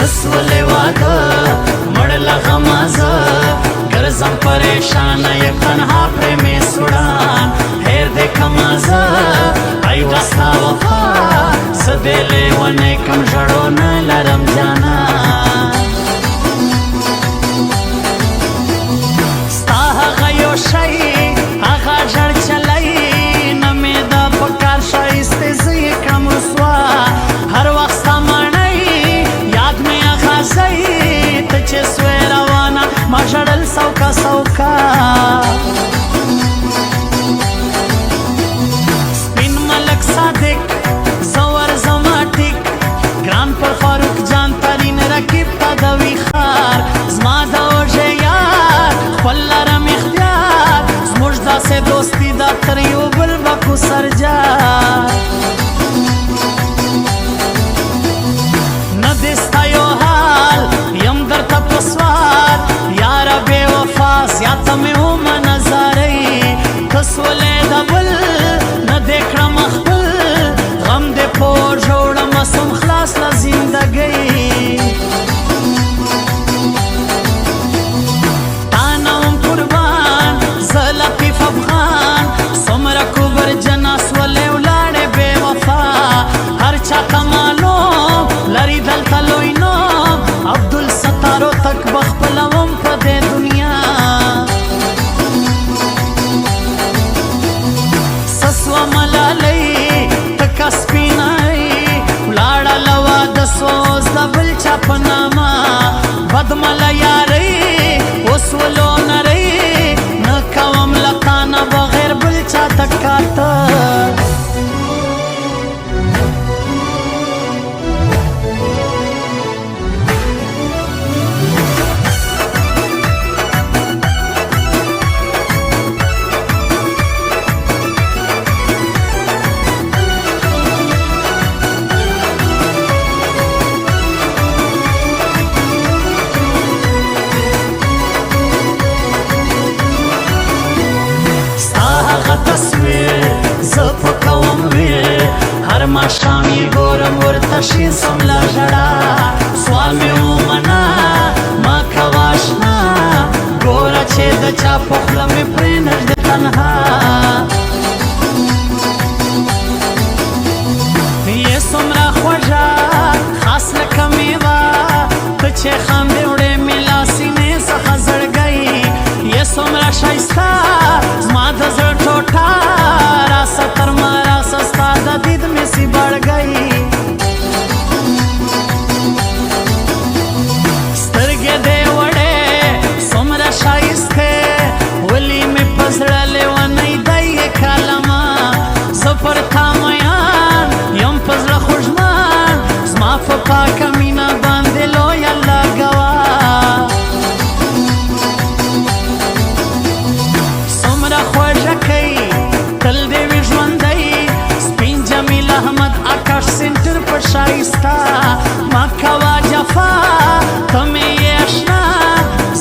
دسولې واده مړله غمازه ګرځم پریشانه یک تنها پرې مې سوړان هیر دې کمازه ای وستا وفا زه دې لیونی کم ژړو نه لرم جانا ستا هغه یو شی هغه ژړ چلی نه مې د په کار ښایستې زه یې کړم رسوا هر وخت ستا ماڼۍ یاد مې هغه ځای ته چې سوې روانه ما ژړل سوکا سوکا سپین ملک صادق زور زما ټیک ګران پر فاروق جان ترین رقیب ته د ویښار زما د اوږې یار خپل لرم اختیار زموږ داسې دوستي دا تر یو بل به کو سرجار نه دې ستا یو حال یم درته په سوال یاره بې وفا زیاته مې ومه نظارۍ ته سولې د بل نه دې کړم خپل غم دې په اوږه وړمه سم خلاص له زندګۍ تا نه وم قربان زه لطیف افغان څومره کوبر جنا سولې ولاړې بې وفا هر چاته معلوم لري دلته لوی نوم عبدالستارو تک بخپله وم په دې دنیا څه سوه ملالۍ تکه سپینۍ ولاړه له واده سوه اوس د بل چا په نامه بدمله یارۍ اوس ولو نرۍ نه کوم له تا نه بغیر بل چا ته کاته تصویر زه په کوم ویر هر ماښام یې ګورم ورته شین سم له ژړا سوال مې ومنه ما کوه اشنا ګوره چې د چا په خوله مې پرېنږدې تنها یې څومره خوږه خاص لکه میوه ته چې خاندې وړې مې له سینې څخه زړګۍ یې څومره ښایسته زما د زړه ټوټه راسه تر ما راسه ستا د دید مې سي بړګۍ سترګې دې وړې څومره ښایستې ولي مې په زړه لیونۍ دی یې کلمه زه پر تا میان یم په زړه خوږمن زما په پاکه مینه باندې لوی الله ګواه څومره خوږه کوي تل دې وي ژوندی سپین جمیل احمد آکاش سینټر په ښایسته ما کوه جفا ته مې یې اشنا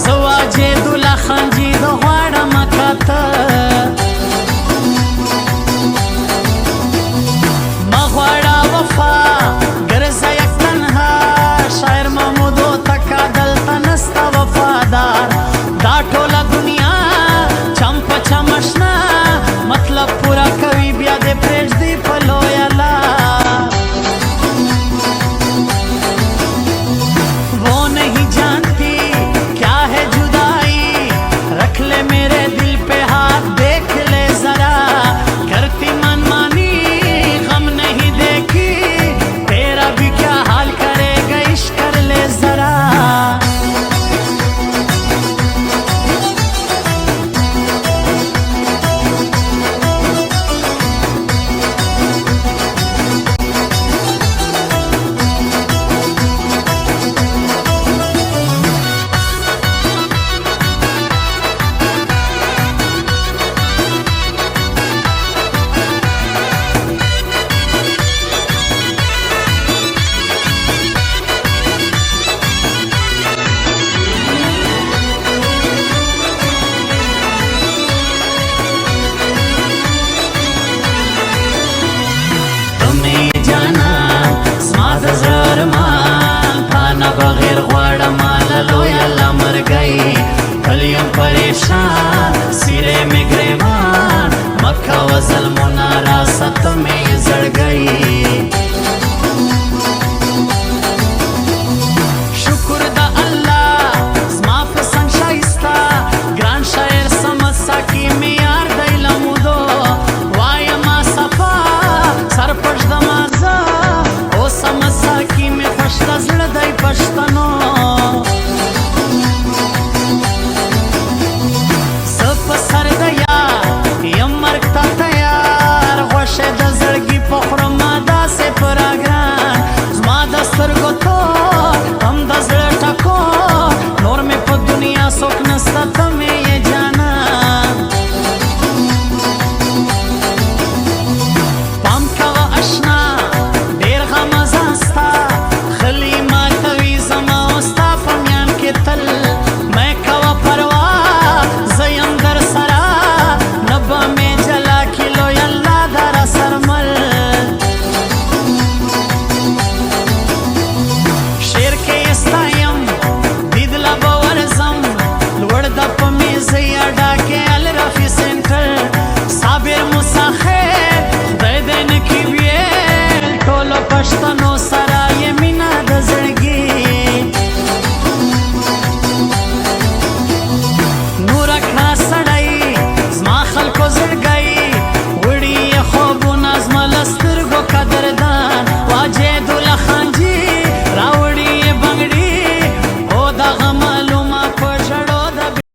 زه واجدالله خان جي د غواړم کاته مه غواړه وفا ګرځه یک تنها شاعر محمود هوتکه دلته نسته وفادار دا ټوله دنیا چم په چم اشنا مطلب پورا کوي بیا دې پرېږدي په لویه لار می خوش د زړه دی پښتنو زه په سر د یار یم مرګ ته تیار غوښې د زړګي په خورم داسې په راګران زما د سترګو تور